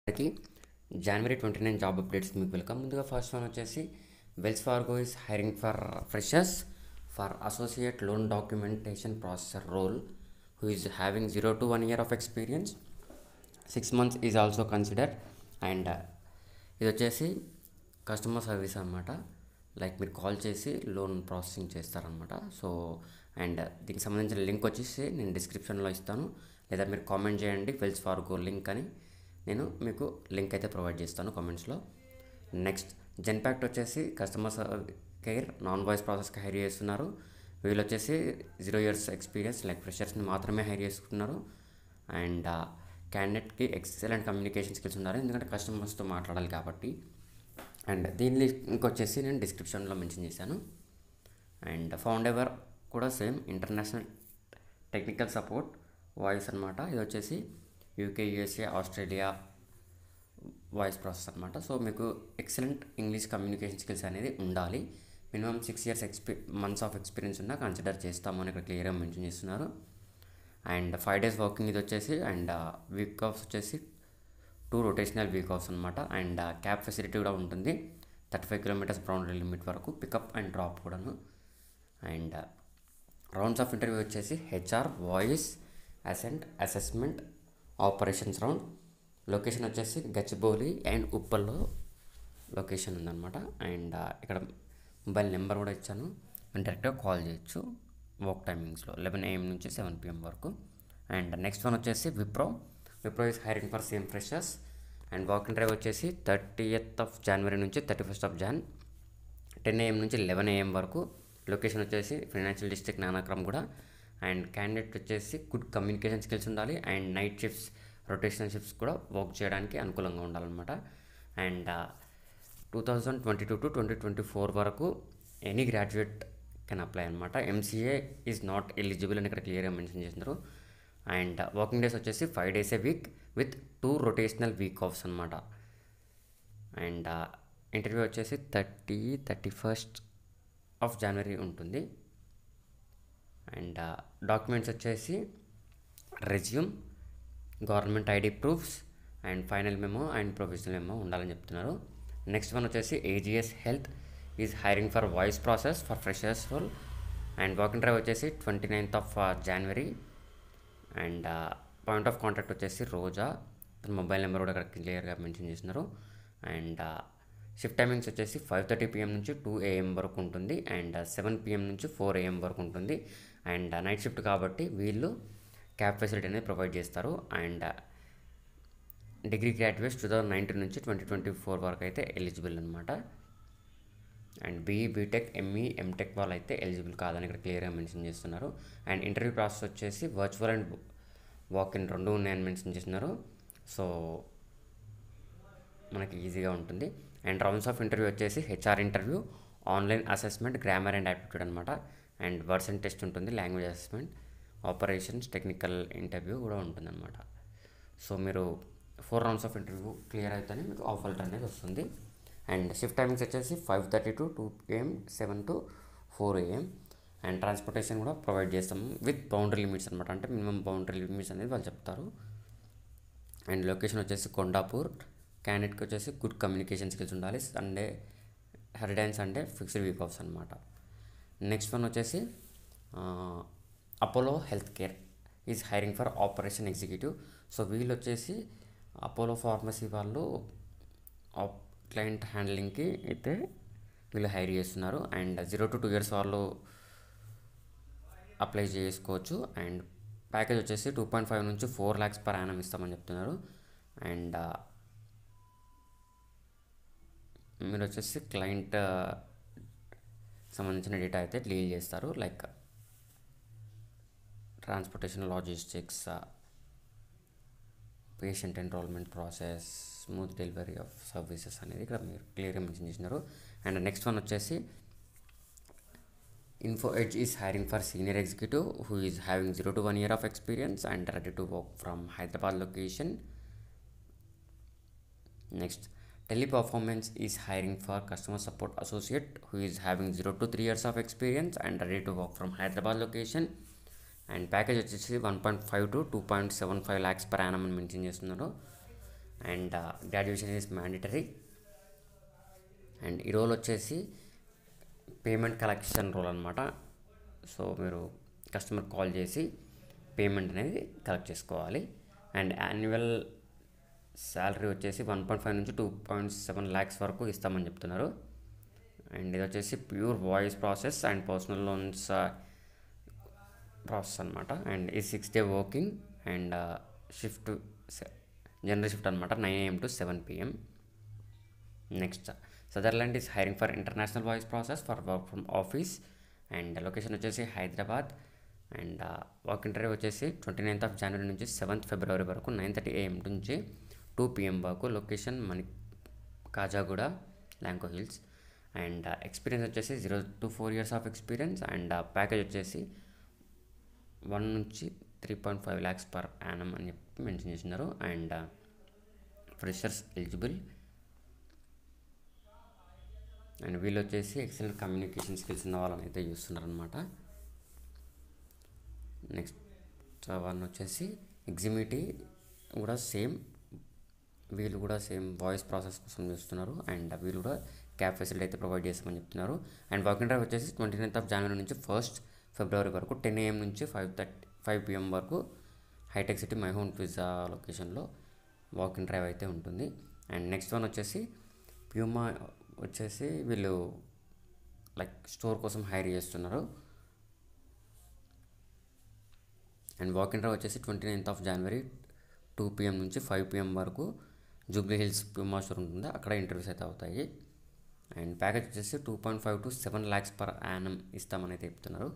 అందరికీ జనవరి 29 job updates మీకు వెల్కమ్. ముందుగా ఫస్ట్ వన్ వచ్చేసి Wells Fargo is hiring for freshers for associate loan documentation processor role who is having 0 to 1 year of experience. 6 months is also consider. And ఇది వచ్చేసి customer service అనమాట. Like మీరు call చేసి loan processing చేస్తారనమాట. So and దీనికి సంబంధించిన link వచ్చేసి నేను డిస్క్రిప్షన్లో ఇస్తాను, లేదా మీరు కామెంట్ చేయండి వెల్స్ ఫార్గో లింక్ అని, నేను మీకు లింక్ అయితే ప్రొవైడ్ చేస్తాను కామెంట్స్లో. నెక్స్ట్ జెన్పాక్ట్ వచ్చేసి కస్టమర్ కేర్ నాన్ వాయిస్ ప్రాసెస్కి హైర్ చేస్తున్నారు. వీళ్ళు వచ్చేసి 0 years ఎక్స్పీరియన్స్ లైక్ ఫ్రెషర్స్ని మాత్రమే హైర్ చేసుకుంటున్నారు. అండ్ క్యాండిడేట్కి ఎక్సలెంట్ కమ్యూనికేషన్ స్కిల్స్ ఉండాలి, ఎందుకంటే కస్టమర్స్తో మాట్లాడాలి కాబట్టి. అండ్ దీని లింక్ వచ్చేసి నేను డిస్క్రిప్షన్లో మెన్షన్ చేశాను. అండ్ ఫౌండర్ కూడా same international technical support voice అనమాట. ఇది వచ్చేసి UK, USA, Australia voice process అనమాట. సో మీకు ఎక్సలెంట్ ఇంగ్లీష్ కమ్యూనికేషన్ స్కిల్స్ అనేది ఉండాలి. Minimum 6 years months of experience ఉన్నా కన్సిడర్ చేస్తామని ఇక్కడ క్లియర్గా మెన్షన్ చేస్తున్నారు. అండ్ 5 days వర్కింగ్ ఇది వచ్చేసి. అండ్ వీక్ ఆఫ్స్ వచ్చేసి 2 rotational వీక్ ఆఫ్స్ అనమాట. అండ్ క్యాబ్ ఫెసిలిటీ కూడా ఉంటుంది, 35 kilometers బౌండరీ లిమిట్ వరకు, పికప్ అండ్ డ్రాప్ కూడాను. అండ్ రౌండ్స్ ఆఫ్ ఇంటర్వ్యూ వచ్చేసి HR, voice, assessment, operations round. Location వచ్చేసి గచ్చిబౌలి అండ్ ఉప్పల్లో లొకేషన్ ఉందన్నమాట. అండ్ ఇక్కడ మొబైల్ నెంబర్ కూడా ఇచ్చాను, డైరెక్ట్గా కాల్ చేయొచ్చు. వర్క్ టైమింగ్స్లో 11 AM నుంచి 7 PM వరకు. అండ్ నెక్స్ట్ వన్ వచ్చేసి Wipro is hiring for same freshers. And walk in drive వచ్చేసి 30th of January నుంచి 31st of Jan 10 AM నుంచి 11 AM వరకు. లొకేషన్ వచ్చేసి ఫైనాన్షియల్ డిస్ట్రిక్ట్ నానాక్రమ్ కూడా. అండ్ క్యాండిడేట్ వచ్చేసి గుడ్ కమ్యూనికేషన్ స్కిల్స్ ఉండాలి. And night shifts, rotational shifts కూడా వర్క్ చేయడానికి అనుకూలంగా ఉండాలన్నమాట. అండ్ 2022 to 2024 వరకు ఎనీ గ్రాడ్యుయేట్ కెన్ అప్లై అనమాట. ఎంసీఏ ఈజ్ నాట్ ఎలిజిబుల్ అని ఇక్కడ క్లియర్గా మెన్షన్ చేసినారు. అండ్ వర్కింగ్ డేస్ వచ్చేసి 5 days a week with 2 rotational week offs అనమాట. అండ్ ఇంటర్వ్యూ వచ్చేసి 31st of January ఉంటుంది. అండ్ డాక్యుమెంట్స్ వచ్చేసి resume, government ID proofs, and final memo and professional memo ఉండాలని చెప్తున్నారు. నెక్స్ట్ వన్ వచ్చేసి AGS Health is hiring for voice process for freshers role. And walk in drive వచ్చేసి 29th of January. And point of contact వచ్చేసి Roja, mobile number కూడా ఇక్కడ క్లియర్గా mention చేస్తున్నారు. And shift timings వచ్చేసి 5:30 PM నుంచి 2 AM వరకు ఉంటుంది. అండ్ 7 PM నుంచి 4 AM వరకు ఉంటుంది. అండ్ నైట్ షిఫ్ట్ కాబట్టి వీళ్ళు క్యాబ్ ఫెసిలిటీ అనేది ప్రొవైడ్ చేస్తారు. అండ్ డిగ్రీ గ్రాడ్యుయేట్స్ 2019 నుంచి 2024 వరకు అయితే ఎలిజిబుల్ అనమాట. And BE, BTech, ME, MTech వాళ్ళు అయితే ఎలిజిబుల్ కాదని ఇక్కడ క్లియర్గా మెన్షన్ చేస్తున్నారు. అండ్ ఇంటర్వ్యూ ప్రాసెస్ వచ్చేసి వర్చువల్ అండ్ వాక్-ఇన్ 2 ఉన్నాయని మెన్షన్ చేస్తున్నారు. సో మనకి ఈజీగా ఉంటుంది. అండ్ రౌండ్స్ ఆఫ్ ఇంటర్వ్యూ వచ్చేసి HR interview, online assessment, grammar and aptitude అనమాట. అండ్ వర్డ్స్ అండ్ టెస్ట్ ఉంటుంది, language assessment, operations, technical interview కూడా ఉంటుందన్నమాట. సో మీరు 4 rounds ఆఫ్ ఇంటర్వ్యూ క్లియర్ అయితేనే మీకు ఆఫర్ లెటర్ అనేది వస్తుంది. అండ్ షిఫ్ట్ టైమింగ్స్ వచ్చేసి 5:30 to 2 PM, 7 to 4 AM. And transportation కూడా ప్రొవైడ్ చేస్తాము విత్ బౌండరీ లిమిట్స్ అనమాట. అంటే మినిమం బౌండరీ లిమిట్స్ అనేది వాళ్ళు చెప్తారు. అండ్ లొకేషన్ వచ్చేసి కొండాపూర్. క్యాండిడేట్కి వచ్చేసి గుడ్ కమ్యూనికేషన్ స్కిల్స్ ఉండాలి. Sunday, Saturday and Sunday fixed week offs అనమాట. నెక్స్ట్ వన్ వచ్చేసి Apollo health care is hiring for operation executive. So వీళ్ళు వచ్చేసి అపోలో ఫార్మసీ వాళ్ళు క్లయింట్ హ్యాండ్లింగ్కి అయితే వీళ్ళు హైర్ చేస్తున్నారు. అండ్ 0 to 2 years వాళ్ళు అప్లై చేసుకోవచ్చు. అండ్ ప్యాకేజ్ వచ్చేసి 2.5 నుంచి 4 lakhs per annum ఇస్తామని చెప్తున్నారు. అండ్ మీరు వచ్చేసి క్లయింట్ సంబంధించిన డేటా అయితే డీల్ చేస్తారు, like transportation, logistics, patient enrollment process, smooth delivery of services అనేది ఇక్కడ మీరు క్లియర్గా మెన్షన్ చేసినారు. అండ్ నెక్స్ట్ వన్ వచ్చేసి Info Edge is hiring for senior executive who is having 0 to 1 year of experience and ready to work from Hyderabad location. Next Teleperformance is hiring for customer support associate who is having 0 to 3 years of experience and ready to work from Hyderabad location. And package వచ్చేసి 1.5 to 2.75 lakhs per annum అని mention చేస్తున్నారు. And graduation is mandatory. And ఈ role వచ్చేసి payment collection role అనమాట. So మీరు customer call చేసి payment అనేది collect చేసుకోవాలి. అండ్ యాన్యువల్ శాలరీ వచ్చేసి 1.5 నుంచి 2.7 lakhs వరకు ఇస్తామని చెప్తున్నారు. అండ్ ఇది వచ్చేసి pure voice process and personal loans process అనమాట. అండ్ ఈ 6 day working and shift general shift అనమాట, 9 AM to 7 PM. Next Sutherland is hiring for international voice process for work from office. And location వచ్చేసి Hyderabad. And work interview వచ్చేసి 29th January నుంచి 7th February వరకు 9:30 AM నుంచి 2 PM వరకు. Location Khajaguda, Lanco hills. And experience వచ్చేసి 0 to 4 years of experience. And package వచ్చేసి 1 నుంచి 3.5 lakhs per annum అని చెప్పి మెన్షన్ చేస్తున్నారు. And freshers eligible. అండ్ వీళ్ళు వచ్చేసి ఎక్సలెంట్ కమ్యూనికేషన్ స్కిల్స్ ఉన్న వాళ్ళని అయితే చూస్తున్నారు అనమాట. నెక్స్ట్ వన్ వచ్చేసి ఎగ్జిమ్యూటివ్ కూడా సేమ్, వీళ్ళు కూడా సేమ్ వాయిస్ ప్రాసెస్ కోసం చూస్తున్నారు. అండ్ వీళ్ళు కూడా క్యాబ్ ఫెసిలిటీ అయితే ప్రొవైడ్ చేస్తామని చెప్తున్నారు. అండ్ వర్కింగ్ డ్రైవ్ వచ్చేసి 29th January నుంచి 1st February వరకు 10 AM నుంచి 5 PM వరకు హైటెక్ సిటీ మైహోన్ పిజ్జా లొకేషన్లో వాకింగ్ డ్రైవ్ అయితే ఉంటుంది. అండ్ నెక్స్ట్ వన్ వచ్చేసి ప్యూమా వచ్చేసి వీళ్ళు లైక్ స్టోర్ కోసం హైర్ చేస్తున్నారు. అండ్ వాకింగ్ డ్రైవ్ వచ్చేసి 29th January 2 PM నుంచి 5 PM వరకు జూబ్లీ హిల్స్ ప్యూమా స్టోర్ ఉంటుంది, అక్కడ ఇంటర్వ్యూస్ అయితే అవుతాయి. అండ్ ప్యాకేజ్ వచ్చేసి 2.5 to 7 lakhs per annum ఇస్తామని అయితే చెప్తున్నారు.